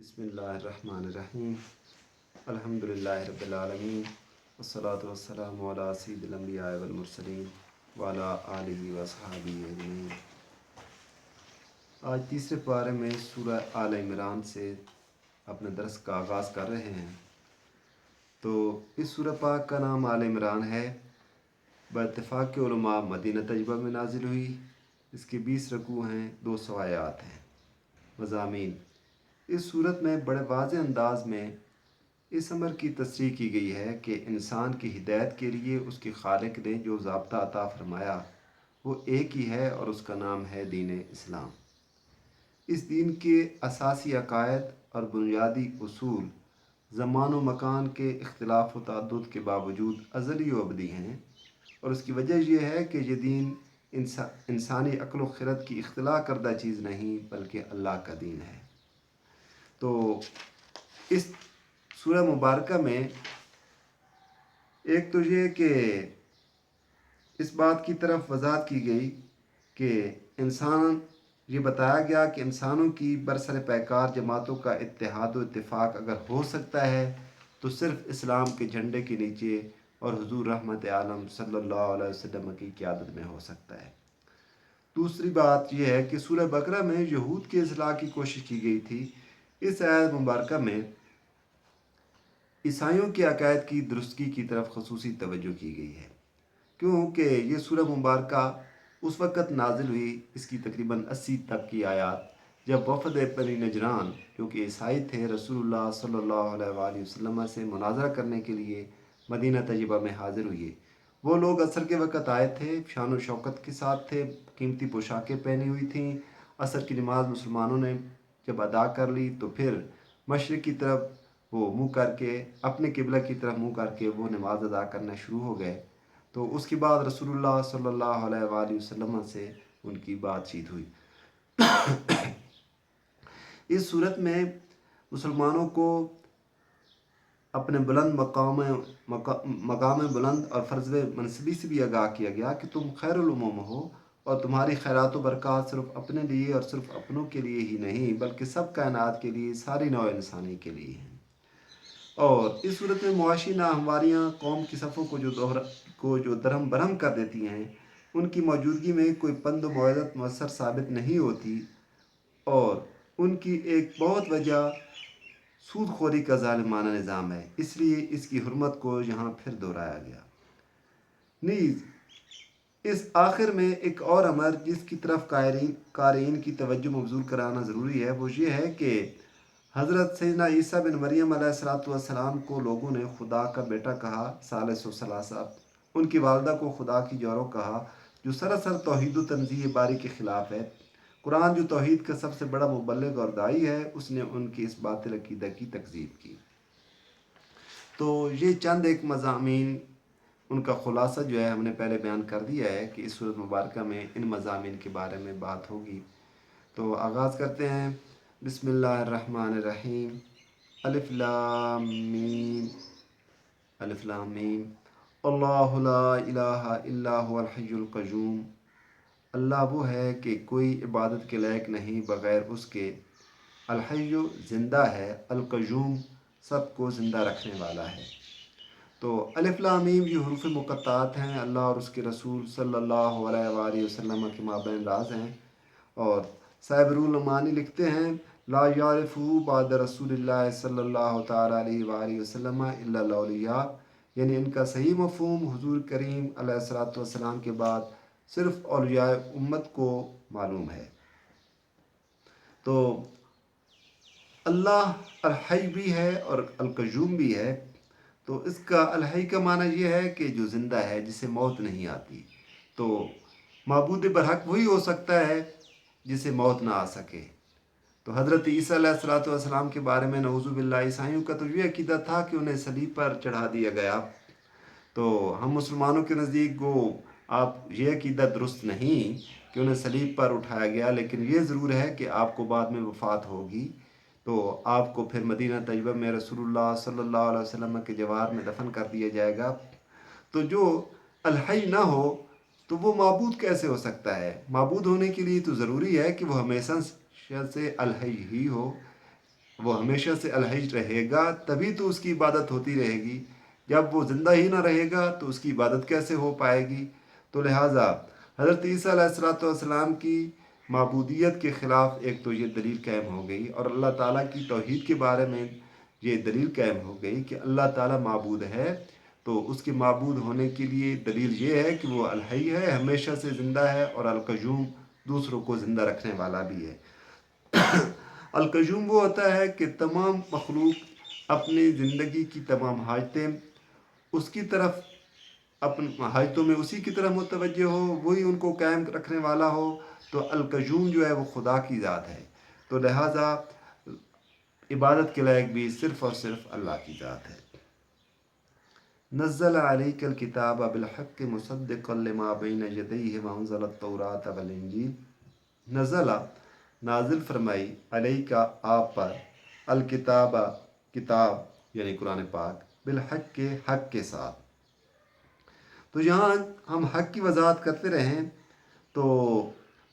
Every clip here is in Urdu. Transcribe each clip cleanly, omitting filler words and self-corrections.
بسم اللہ الرحمن الرحیم الحمدللہ رب العالمین والصلاة والسلام علی سید الانبیاء والمرسلین وعلی آلہ وصحبہ اجمعین۔ آج تیسرے پارے میں سورہ آل عمران سے اپنے درس کا آغاز کر رہے ہیں۔ تو اس سورہ پاک کا نام آل عمران ہے۔ باتفاق علماء مدینہ طیبہ میں نازل ہوئی۔ اس کے 20 رکوع ہیں، 200 آیات ہیں۔ مضامین: اس صورت میں بڑے واضح انداز میں اس امر کی تصریح کی گئی ہے کہ انسان کی ہدایت کے لیے اس کے خالق نے جو ضابطہ عطا فرمایا وہ ایک ہی ہے اور اس کا نام ہے دین اسلام۔ اس دین کے اساسی عقائد اور بنیادی اصول زمان و مکان کے اختلاف و تعدد کے باوجود ازلی و ابدی ہیں، اور اس کی وجہ یہ ہے کہ یہ دین انسانی عقل و خرد کی اختلاع کردہ چیز نہیں بلکہ اللہ کا دین ہے۔ تو اس سورہ مبارکہ میں ایک تو یہ کہ اس بات کی طرف وضاحت کی گئی کہ یہ بتایا گیا کہ انسانوں کی برسر پیکار جماعتوں کا اتحاد و اتفاق اگر ہو سکتا ہے تو صرف اسلام کے جھنڈے کے نیچے اور حضور رحمت عالم صلی اللہ علیہ وسلم کی قیادت میں ہو سکتا ہے۔ دوسری بات یہ ہے کہ سورہ بقرہ میں یہود کی اصلاح کی کوشش کی گئی تھی۔ اس آیت مبارکہ میں عیسائیوں کے عقائد کی درستگی کی طرف خصوصی توجہ کی گئی ہے، کیونکہ یہ سورہ مبارکہ اس وقت نازل ہوئی، اس کی تقریباً 80 تک کی آیات، جب وفد بنی نجران جو کہ عیسائی تھے رسول اللہ صلی اللہ علیہ وآلہ وسلم سے مناظرہ کرنے کے لیے مدینہ طیبہ میں حاضر ہوئے۔ وہ لوگ عصر کے وقت آئے تھے، شان و شوکت کے ساتھ تھے، قیمتی پوشاکیں پہنی ہوئی تھیں۔ عصر کی نماز مسلمانوں نے جب ادا کر لی تو پھر مشرق کی طرف وہ منہ کر کے، اپنے قبلہ کی طرف منہ کر کے وہ نماز ادا کرنا شروع ہو گئے۔ تو اس کے بعد رسول اللہ صلی اللہ علیہ وآلہ وسلم سے ان کی بات چیت ہوئی۔ اس صورت میں مسلمانوں کو اپنے بلند مقام بلند اور فرض منصبی سے بھی آگاہ کیا گیا کہ تم خیر الامم ہو، اور تمہاری خیرات و برکات صرف اپنے لیے اور صرف اپنوں کے لیے ہی نہیں بلکہ سب کائنات کے لیے، ساری نوع انسانی کے لیے ہیں۔ اور اس صورت میں معاشی ناہمواریاں قوم کی صفوں کو جو درہم برہم کر دیتی ہیں، ان کی موجودگی میں کوئی پند و موعظت مؤثر ثابت نہیں ہوتی، اور ان کی ایک بہت وجہ سود خوری کا ظالمانہ نظام ہے، اس لیے اس کی حرمت کو یہاں پھر دہرایا گیا۔ نیز اس آخر میں ایک اور امر جس کی طرف قارئین کی توجہ مبذول کرانا ضروری ہے، وہ یہ ہے کہ حضرت سیدنا عیسیٰ بن مریم علیہ السلام کو لوگوں نے خدا کا بیٹا کہا، ثالث و ثلاثہ۔ ان کی والدہ کو خدا کی جوہر کہا، جو سراسر توحید و تنزیہ باری کے خلاف ہے۔ قرآن جو توحید کا سب سے بڑا مبلغ اور داعی ہے، اس نے ان کی اس باطل عقیدہ کی تکذیب کی۔ تو یہ چند ایک مضامین، ان کا خلاصہ جو ہے ہم نے پہلے بیان کر دیا ہے کہ اس سورۃ مبارکہ میں ان مضامین کے بارے میں بات ہوگی۔ تو آغاز کرتے ہیں۔ بسم اللہ الرحمن الرحیم۔ الف لام میم، الف لام میم، اللہ لا الہ الا هو الحی القیوم۔ اللہ وہ ہے کہ کوئی عبادت کے لائق نہیں بغیر اس کے، الحی زندہ ہے، القیوم سب کو زندہ رکھنے والا ہے۔ تو الف لام میم یہ حروف مقطعات ہیں، اللہ اور اس کے رسول صلی اللہ علیہ وآلہ وسلم کے مابین راز ہیں، اور صاحب روح المعانی لکھتے ہیں لا یعرفہ بعد رسول اللہ صلی اللہ تعالیٰ علیہ وآلہ وسلم الا الاولیاء، یعنی ان کا صحیح مفہوم حضور کریم علیہ الصلوۃ والسلام کے بعد صرف اولیاء امت کو معلوم ہے۔ تو اللہ الحی بھی ہے اور القیوم بھی ہے۔ تو اس کا الحی کا معنی یہ ہے کہ جو زندہ ہے، جسے موت نہیں آتی۔ تو معبود برحق وہی ہو سکتا ہے جسے موت نہ آ سکے۔ تو حضرت عیسیٰ علیہ السلام کے بارے میں نعوذ باللہ عیسائیوں کا تو یہ عقیدہ تھا کہ انہیں صلیب پر چڑھا دیا گیا۔ تو ہم مسلمانوں کے نزدیک آپ یہ عقیدہ درست نہیں کہ انہیں صلیب پر اٹھایا گیا، لیکن یہ ضرور ہے کہ آپ کو بعد میں وفات ہوگی تو آپ کو پھر مدینہ طیبہ میں رسول اللہ صلی اللہ علیہ وسلم کے جوار میں دفن کر دیا جائے گا۔ تو جو الحی نہ ہو تو وہ معبود کیسے ہو سکتا ہے؟ معبود ہونے کے لیے تو ضروری ہے کہ وہ ہمیشہ سے الحی ہی ہو، وہ ہمیشہ سے الحی رہے گا تبھی تو اس کی عبادت ہوتی رہے گی، جب وہ زندہ ہی نہ رہے گا تو اس کی عبادت کیسے ہو پائے گی؟ تو لہٰذا حضرت عیسیٰ علیہ السلام کی معبودیت کے خلاف ایک تو یہ دلیل قائم ہو گئی، اور اللہ تعالیٰ کی توحید کے بارے میں یہ دلیل قائم ہو گئی کہ اللہ تعالیٰ معبود ہے، تو اس کے معبود ہونے کے لیے دلیل یہ ہے کہ وہ الحی ہے، ہمیشہ سے زندہ ہے، اور القیوم دوسروں کو زندہ رکھنے والا بھی ہے۔ القیوم وہ ہوتا ہے کہ تمام مخلوق اپنی زندگی کی تمام حاجتیں اس کی طرف، اپنی حاجتوں میں اسی کی طرف متوجہ ہو، وہی ان کو قائم رکھنے والا ہو، تو القیوم جو ہے وہ خدا کی ذات ہے، تو لہٰذا عبادت کے لائق بھی صرف اور صرف اللہ کی ذات ہے۔ نزل علیک الکتاب بالحق مصدقا لما بین یدیہ وانزل التوراۃ والانجیل۔ نزل نازل فرمائی، علیکا آپ پر، الکتاب کتاب یعنی قرآن پاک، بالحق کے حق کے ساتھ۔ تو یہاں ہم حق کی وضاحت کرتے رہیں تو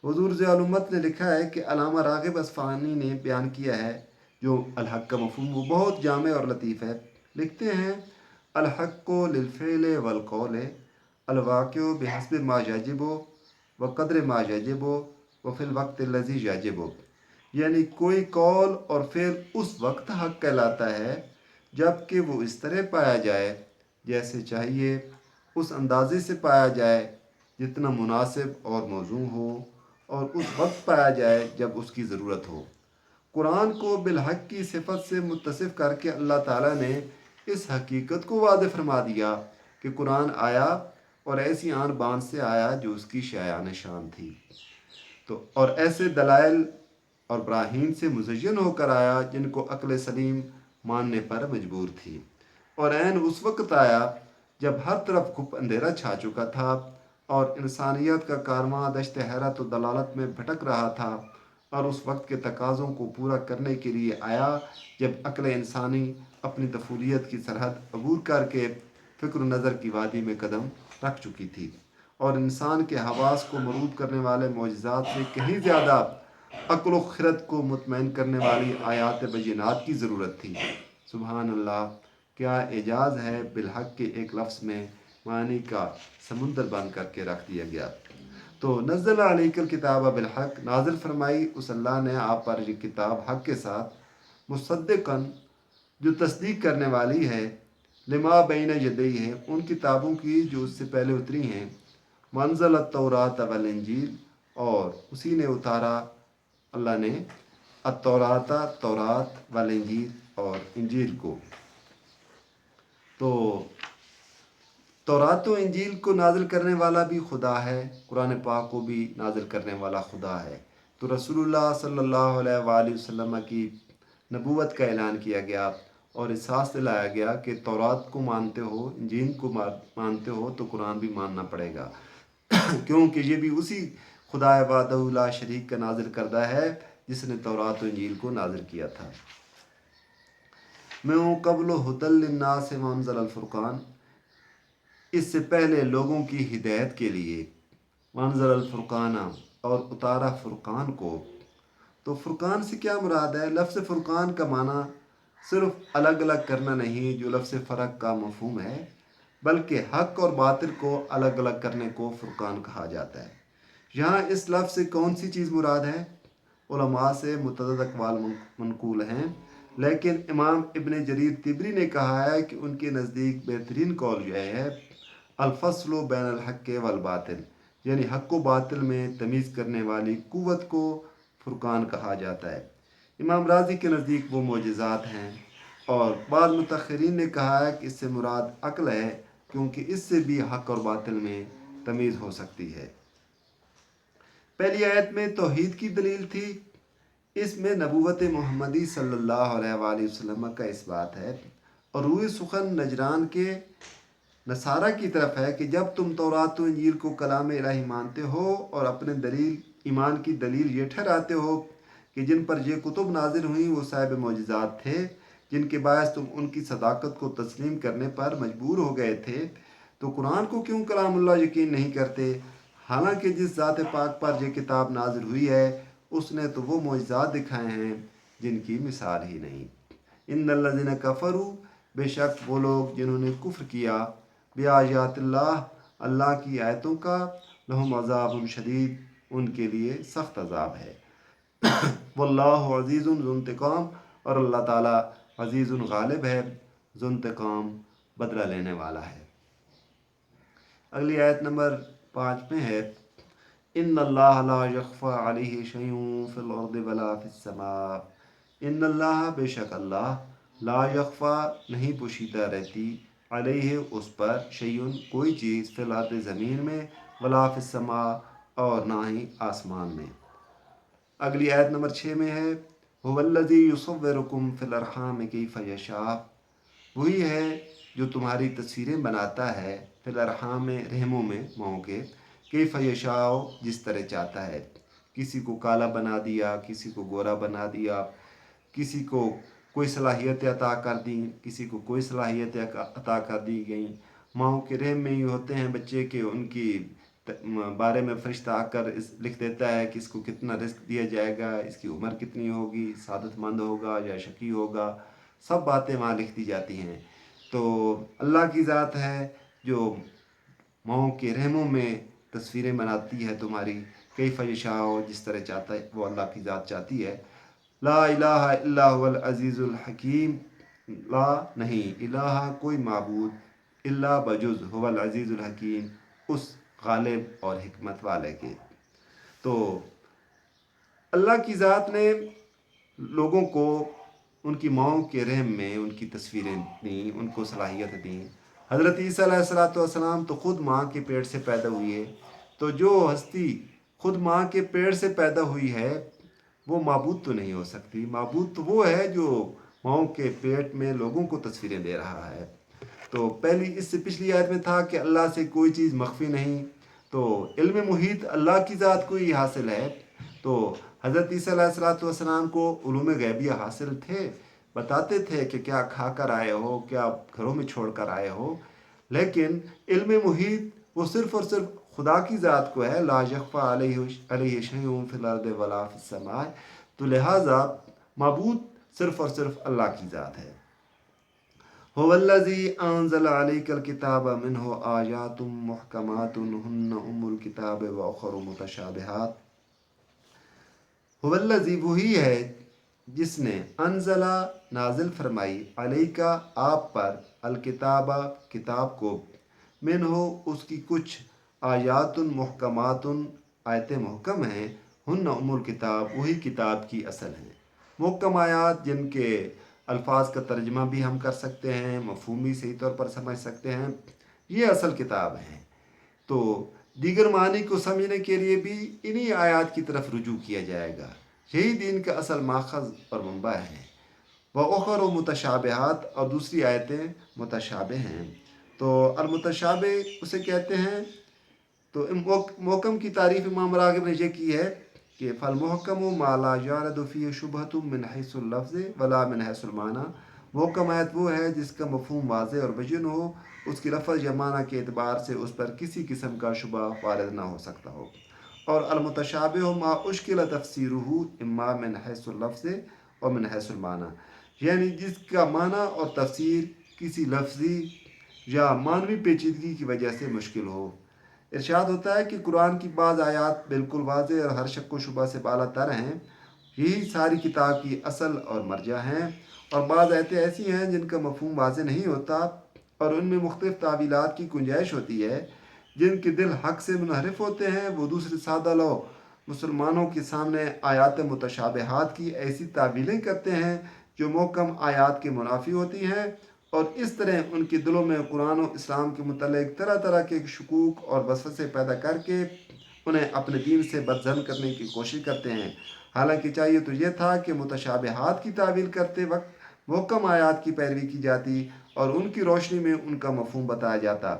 حضور ضیاء الامت نے لکھا ہے کہ علامہ راغب اصفہانی نے بیان کیا ہے جو الحق کا مفہوم، وہ بہت جامع اور لطیف ہے۔ لکھتے ہیں الحق للفعل والقول الواقع بحسب ما یجب وقدر ما یجب وفی الوقت الذی یجب، یعنی کوئی قول اور فعل اس وقت حق کہلاتا ہے جب کہ وہ اس طرح پایا جائے جیسے چاہیے، اس اندازے سے پایا جائے جتنا مناسب اور موزوں ہو، اور اس وقت پایا جائے جب اس کی ضرورت ہو۔ قرآن کو بالحق کی صفت سے متصف کر کے اللہ تعالیٰ نے اس حقیقت کو واضح فرما دیا کہ قرآن آیا اور ایسی آن بان سے آیا جو اس کی شایان شان تھی، تو اور ایسے دلائل اور براہین سے مزین ہو کر آیا جن کو عقل سلیم ماننے پر مجبور تھی، اور عین اس وقت آیا جب ہر طرف گھپ اندھیرا چھا چکا تھا اور انسانیت کا کارواں دشت حیرت و دلالت میں بھٹک رہا تھا، اور اس وقت کے تقاضوں کو پورا کرنے کے لیے آیا جب عقل انسانی اپنی طفولیت کی سرحد عبور کر کے فکر و نظر کی وادی میں قدم رکھ چکی تھی، اور انسان کے حواس کو مروب کرنے والے معجزات سے کہیں زیادہ عقل و خرد کو مطمئن کرنے والی آیات بینات کی ضرورت تھی۔ سبحان اللہ، کیا اعجاز ہے، بالحق کے ایک لفظ میں معنی کا سمندر بند کر کے رکھ دیا گیا۔ تو نزل علیک الکتاب بالحق، نازل فرمائی اس اللہ نے آپ پر یہ کتاب حق کے ساتھ، مصدقاً جو تصدیق کرنے والی ہے، لما بین یدیہ ہے ان کتابوں کی جو اس سے پہلے اتری ہیں، وانزل التوراۃ والانجیل اور اسی نے اتارا اللہ نے التوراۃ تورات والانجیل اور انجیل کو۔ تو تورات و انجیل کو نازل کرنے والا بھی خدا ہے، قرآن پاک کو بھی نازل کرنے والا خدا ہے۔ تو رسول اللہ صلی اللہ علیہ وآلہ وسلم کی نبوت کا اعلان کیا گیا اور احساس دلایا گیا کہ تورات کو مانتے ہو، انجیل کو مانتے ہو تو قرآن بھی ماننا پڑے گا، کیونکہ یہ بھی اسی خدا وحدہ لا شریک کا نازل کردہ ہے جس نے تورات و انجیل کو نازل کیا تھا۔ میں قبل ہدی للناس وانزل الفرقان، اس سے پہلے لوگوں کی ہدایت کے لیے، وانزل الفرقان اور اتارا فرقان کو۔ تو فرقان سے کیا مراد ہے؟ لفظ فرقان کا معنی صرف الگ الگ کرنا نہیں جو لفظ فرق کا مفہوم ہے، بلکہ حق اور باطل کو الگ الگ کرنے کو فرقان کہا جاتا ہے۔ یہاں اس لفظ سے کون سی چیز مراد ہے؟ علماء سے متعدد اقوال منقول ہیں، لیکن امام ابن جریر طبری نے کہا ہے کہ ان کے نزدیک بہترین قول یہ ہے الفصل بین الحق والباطل، یعنی حق و باطل میں تمیز کرنے والی قوت کو فرقان کہا جاتا ہے۔ امام راضی کے نزدیک وہ معجزات ہیں، اور بعض متأخرین نے کہا ہے کہ اس سے مراد عقل ہے، کیونکہ اس سے بھی حق اور باطل میں تمیز ہو سکتی ہے۔ پہلی آیت میں توحید کی دلیل تھی، اس میں نبوت محمدی صلی اللہ علیہ وآلہ وسلم کا اس بات ہے، اور روح سخن نجران کے نصارہ کی طرف ہے کہ جب تم تورات و انجیل کو کلام الہی مانتے ہو اور اپنے دلیل ایمان کی دلیل یہ ٹھہراتے ہو کہ جن پر یہ کتب نازل ہوئیں وہ صاحب معجزات تھے جن کے باعث تم ان کی صداقت کو تسلیم کرنے پر مجبور ہو گئے تھے، تو قرآن کو کیوں کلام اللہ یقین نہیں کرتے؟ حالانکہ جس ذات پاک پر یہ کتاب نازل ہوئی ہے اس نے تو وہ معجزات دکھائے ہیں جن کی مثال ہی نہیں۔ ان کفرو، بے شک وہ لوگ جنہوں نے کفر کیا، بآیات اللہ، اللہ کی آیتوں کا، لہم عذاب شدید، ان کے لیے سخت عذاب ہے۔ واللہ عزیز ذو انتقام، اور اللہ تعالیٰ عزیز غالب ہے، ذو انتقام، بدلہ لینے والا ہے۔ اگلی آیت نمبر 5 میں ہے، ان اللہ لا یخفی علیہ شیء فی الارض ولا فی السماء، ان اللہ، بے شک اللہ، لا یخفی، نہیں پوشیدہ رہتی، علیہ، اس پر، شیء، کوئی چیز، فی الارض، زمین میں، ولا فی السماء، اور نہ ہی آسمان میں۔ اگلی آیت نمبر 6 میں ہے، هو الذی یصورکم فی الارحام کیف یشاء، وہی ہے جو تمہاری تصویریں بناتا ہے، فی الارحام میں، رحموں میں، ماؤں کے، کیف یشاء، جس طرح چاہتا ہے۔ کسی کو کالا بنا دیا، کسی کو گورا بنا دیا، کسی کو کوئی صلاحیت عطا کر دی، کسی کو کوئی صلاحیت عطا کر دی گئیں۔ ماؤں کے رحم میں ہی ہوتے ہیں بچے کے، ان کی بارے میں فرشتہ آ کر لکھ دیتا ہے کہ اس کو کتنا رزق دیا جائے گا، اس کی عمر کتنی ہوگی، سعادت مند ہوگا یا شقی ہوگا، سب باتیں وہاں لکھ دی جاتی ہیں۔ تو اللہ کی ذات ہے جو ماؤں کے رحموں میں تصویریں بناتی ہے تمہاری، کیف یشاء، جس طرح چاہتا ہے وہ اللہ کی ذات چاہتی ہے۔ لا الہ الا هو العزیز الحکیم، لا، نہیں، الہ، کوئی معبود، الا، بجز، هو العزیز الحکیم، اس غالب اور حکمت والے کے۔ تو اللہ کی ذات نے لوگوں کو ان کی ماؤں کے رحم میں ان کی تصویریں دیں، ان کو صلاحیت دیں۔ حضرت عیسیٰ علیہ السلام تو خود ماں کے پیٹ سے پیدا ہوئی ہے، تو جو ہستی خود ماں کے پیٹ سے پیدا ہوئی ہے وہ معبود تو نہیں ہو سکتی۔ معبود تو وہ ہے جو ماؤں کے پیٹ میں لوگوں کو تصویریں دے رہا ہے۔ تو اس سے پچھلی آیت میں تھا کہ اللہ سے کوئی چیز مخفی نہیں، تو علم محیط اللہ کی ذات کو ہی حاصل ہے۔ تو حضرت عیسیٰ علیہ السلام کو علوم غیبیہ حاصل تھے، بتاتے تھے کہ کیا کھا کر آئے ہو، کیا گھروں میں چھوڑ کر آئے ہو، لیکن علم محیط وہ صرف اور صرف خدا کی ذات کو ہے، لا یخفی علیہ شیء فی الارض ولا فی السماء، تو لہٰذا معبود صرف اور صرف اللہ کی ذات ہے۔ هو الذی انزل علیک الکتاب منہ آیات محکمات ہن الکتاب واخر متشابہات، هو الذی، وہی ہے جس نے، انزلہ، نازل فرمائی، علیکہ، آپ پر، الکتاب، کتاب کو، منہ، اس کی کچھ، آیات محکمات، آیتیں محکم ہیں، ہن الکتاب، وہی کتاب کی اصل ہیں۔ محکم آیات جن کے الفاظ کا ترجمہ بھی ہم کر سکتے ہیں، مفہوم بھی صحیح طور پر سمجھ سکتے ہیں، یہ اصل کتاب ہیں۔ تو دیگر معنی کو سمجھنے کے لیے بھی انہی آیات کی طرف رجوع کیا جائے گا، یہی دین کا اصل ماخذ اور منبع ہے۔ وَأُخَرُ مُتَشَابِهَاتٌ، اور دوسری آیتیں متشابہ ہیں۔ تو المتشابہ اسے کہتے ہیں۔ تو محکم کی تعریف امام راغب نے یہ کی ہے کہ فالمحکم ما لا یارد فیہ شبہۃ من حیث اللفظ ولا من حیث المعنی، محکم آیت وہ ہے جس کا مفہوم واضح اور بین ہو، اس کی لفظ یا معنی کے اعتبار سے اس پر کسی قسم کا شبہ وارد نہ ہو سکتا ہو۔ اور المتشابہ ما اشکل تفسیرہ اما من حیث اللفظ و من حیث المعنی، یعنی جس کا معنی اور تفسیر کسی لفظی یا معنوی پیچیدگی کی وجہ سے مشکل ہو۔ ارشاد ہوتا ہے کہ قرآن کی بعض آیات بالکل واضح اور ہر شک و شبہ سے بالا تر ہیں، یہی ساری کتاب کی اصل اور مرجع ہیں، اور بعض آیتیں ایسی ہیں جن کا مفہوم واضح نہیں ہوتا اور ان میں مختلف تعویلات کی گنجائش ہوتی ہے۔ جن کے دل حق سے منحرف ہوتے ہیں وہ دوسرے سادہ لو مسلمانوں کے سامنے آیات متشابہات کی ایسی تعویلیں کرتے ہیں جو محکم آیات کے منافی ہوتی ہیں، اور اس طرح ان کے دلوں میں قرآن و اسلام کے متعلق طرح طرح کے شکوک اور وسوسے پیدا کر کے انہیں اپنے دین سے بدظن کرنے کی کوشش کرتے ہیں۔ حالانکہ چاہیے تو یہ تھا کہ متشابہات کی تعویل کرتے وقت محکم آیات کی پیروی کی جاتی اور ان کی روشنی میں ان کا مفہوم بتایا جاتا،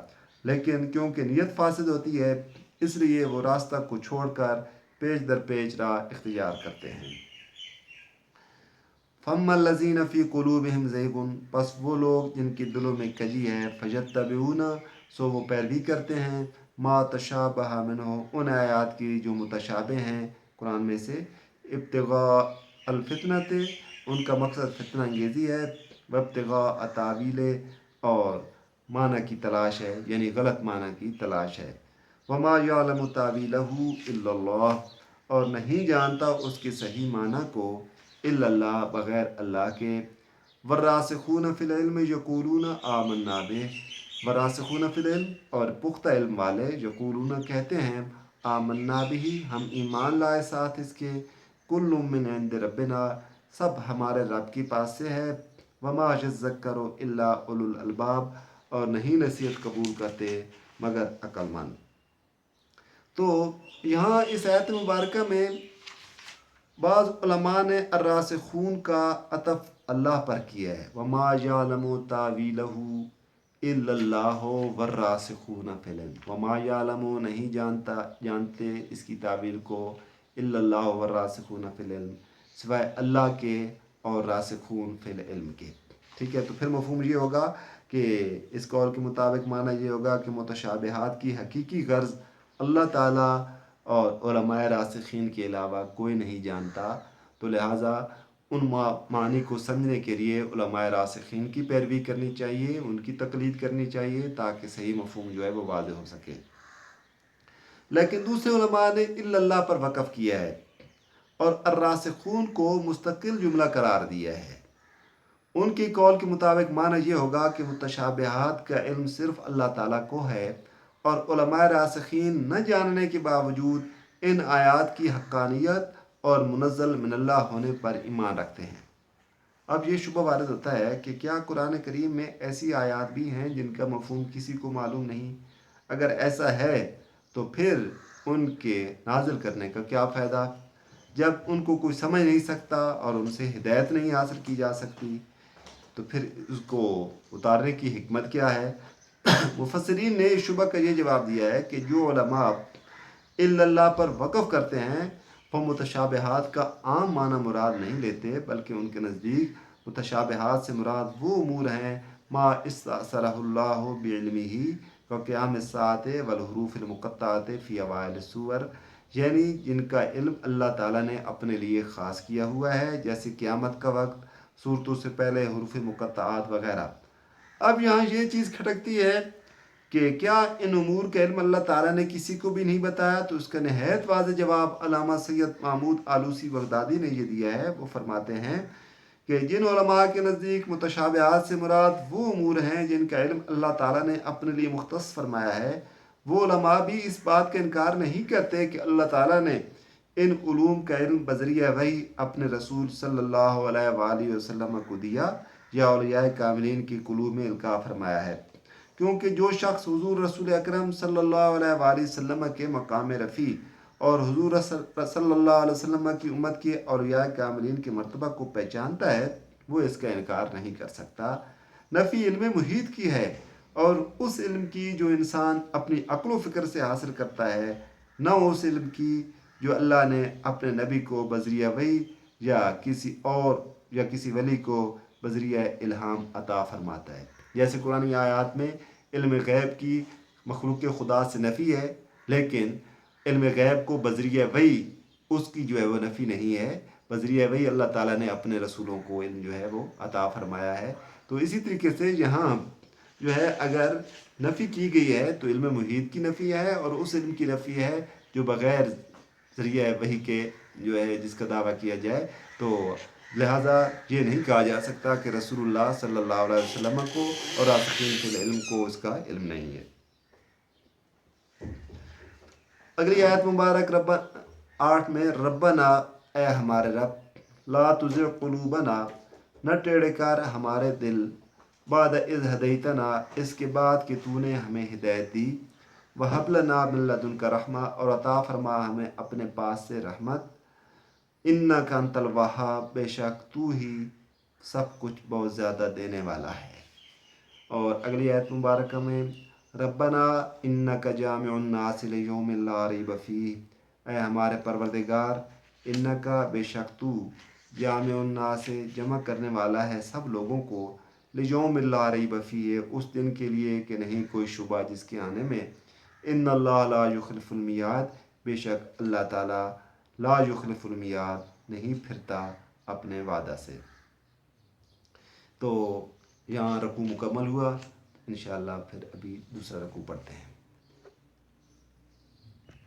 لیکن کیونکہ نیت فاسد ہوتی ہے اس لیے وہ راستہ کو چھوڑ کر پیچ در پیچ راہ اختیار کرتے ہیں۔ فَأَمَّا الَّذِينَ فِي قُلُوبِهِمْ زَيْغٌ، پس وہ لوگ جن کے دلوں میں کجی ہے، فَيَتَّبِعُونَ، سو وہ پیروی کرتے ہیں، مَا تَشَابَهَ مِنْهُ، ان آیات کی جو متشابہ ہیں قرآن میں سے، ابتغاء الفتنۃ، ان کا مقصد فتنہ انگیزی ہے، وابتغاء تاویل، اور معنی کی تلاش ہے، یعنی غلط معنی کی تلاش ہے۔ وما یعلم تاویلہ الا اللہ، اور نہیں جانتا اس کے صحیح معنی کو الا اللہ، بغیر اللہ کے۔ والراسخون فی العلم یقولون آمنا بہ، والراسخون فی العلم، اور پختہ علم والے، یقولون کہتے ہیں، آمنا بہ، ہم ایمان لائے ساتھ اس کے، کل من عند ربنا، سب ہمارے رب کے پاس سے ہے، وما یذکر الا اولو الالباب، اور نہیں نصیحت قبول کرتے مگر عقل مند۔ تو یہاں اس آیت مبارکہ میں بعض علماء نے الراسخون کا عطف اللہ پر کیا ہے، وما یعلم تاویلہ الا اللہ والراسخون فی العلم، وما یعلم، نہیں جانتے اس کی تعویل کو، الا اللہ والراسخون فی العلم، سوائے اللہ کے اور راسخون فی العلم کے۔ ٹھیک ہے، تو پھر مفہوم یہ ہوگا کہ اس قول کے مطابق معنی یہ ہوگا کہ متشابہات کی حقیقی غرض اللہ تعالیٰ اور علماء راسخین کے علاوہ کوئی نہیں جانتا، تو لہٰذا ان معنی کو سمجھنے کے لیے علماء راسخین کی پیروی کرنی چاہیے، ان کی تقلید کرنی چاہیے، تاکہ صحیح مفہوم جو ہے وہ واضح ہو سکے۔ لیکن دوسرے علماء نے الا اللہ پر وقف کیا ہے اور الراسخون کو مستقل جملہ قرار دیا ہے۔ ان کی قول کے مطابق معنی یہ ہوگا کہ متشابہات کا علم صرف اللہ تعالیٰ کو ہے، اور علماء راسخین نہ جاننے کے باوجود ان آیات کی حقانیت اور منزل من اللہ ہونے پر ایمان رکھتے ہیں۔ اب یہ شبہ وارد ہوتا ہے کہ کیا قرآن کریم میں ایسی آیات بھی ہیں جن کا مفہوم کسی کو معلوم نہیں؟ اگر ایسا ہے تو پھر ان کے نازل کرنے کا کیا فائدہ، جب ان کو کوئی سمجھ نہیں سکتا اور ان سے ہدایت نہیں حاصل کی جا سکتی، تو پھر اس کو اتارنے کی حکمت کیا ہے؟ مفسرین نے اس شبہ کا یہ جواب دیا ہے کہ جو علماء الا اللہ پر وقف کرتے ہیں وہ متشابہات کا عام معنی مراد نہیں لیتے، بلکہ ان کے نزدیک متشابہات سے مراد وہ امور ہیں ما استأثرہ اللہ بعلمہ کقیام الساعۃ والحروف المقطعۃ فی اوائل السور، یعنی جن کا علم اللہ تعالیٰ نے اپنے لیے خاص کیا ہوا ہے، جیسے قیامت کا وقت، صورتوں سے پہلے حروف مقطعات وغیرہ۔ اب یہاں یہ چیز کھٹکتی ہے کہ کیا ان امور کا علم اللہ تعالیٰ نے کسی کو بھی نہیں بتایا؟ تو اس کا نہایت واضح جواب علامہ سید محمود آلوسی بغدادی نے یہ دیا ہے۔ وہ فرماتے ہیں کہ جن علماء کے نزدیک متشابہات سے مراد وہ امور ہیں جن کا علم اللہ تعالیٰ نے اپنے لیے مختص فرمایا ہے، وہ علماء بھی اس بات کا انکار نہیں کرتے کہ اللہ تعالیٰ نے ان علوم کا علم بذریعہ وحی اپنے رسول صلی اللہ علیہ وآلہ وسلم کو دیا یا اولیاء کاملین کی قلوب میں القاء فرمایا ہے، کیونکہ جو شخص حضور رسول اکرم صلی اللہ علیہ وآلہ وسلم کے مقام رفیع اور حضور صلی اللہ علیہ وسلم کی امت کے اولیاء کاملین کے مرتبہ کو پہچانتا ہے، وہ اس کا انکار نہیں کر سکتا۔ نفی علم محیط کی ہے، اور اس علم کی جو انسان اپنی عقل و فکر سے حاصل کرتا ہے، نہ اس علم کی جو اللہ نے اپنے نبی کو بذریعہ وحی یا کسی ولی کو بذریعہ الہام عطا فرماتا ہے۔ جیسے قرآن آیات میں علم غیب کی مخلوق خدا سے نفی ہے، لیکن علم غیب کو بذریعہ وحی اس کی جو ہے وہ نفی نہیں ہے، بذریعہ وحی اللہ تعالیٰ نے اپنے رسولوں کو علم جو ہے وہ عطا فرمایا ہے۔ تو اسی طریقے سے یہاں جو ہے اگر نفی کی گئی ہے تو علم محیط کی نفی ہے، اور اس علم کی نفی ہے جو بغیر ذریعہ وحی کے جو ہے جس کا دعویٰ کیا جائے، تو لہٰذا یہ نہیں کہا جا سکتا کہ رسول اللہ صلی اللہ علیہ وسلم کو اور راسخین فی العلم کو اس کا علم نہیں ہے۔ اگلی آیت مبارک 8 میں، ربنا، اے ہمارے رب، لا تزغ قلوبنا، نہ ٹیڑھے کر ہمارے دل، بعد اذ ہدیتنا، اس کے بعد کہ تو نے ہمیں ہدایت دی، وہب لنا من لدنک رحمہ، اور عطا فرما ہمیں اپنے پاس سے رحمت، انک انت الوہاب، بے شک تو ہی سب کچھ بہت زیادہ دینے والا ہے۔ اور اگلی آیت مبارکہ میں، ربنا انک جامع الناس لیوم لا ریب فیہ، اے ہمارے پروردگار، انک، بے شک تو، جامع الناس، جمع کرنے والا ہے سب لوگوں کو، لیوم لا ریب فیہ، اس دن کے لیے کہ نہیں کوئی شبہ جس کے آنے میں، ان اللہ لا یخلف المیعاد، بے شک اللہ تعالیٰ لا یخلف المیعاد، نہیں پھرتا اپنے وعدہ سے۔ تو یہاں رکوع مکمل ہوا، انشاءاللہ پھر ابھی دوسرا رکوع پڑھتے ہیں۔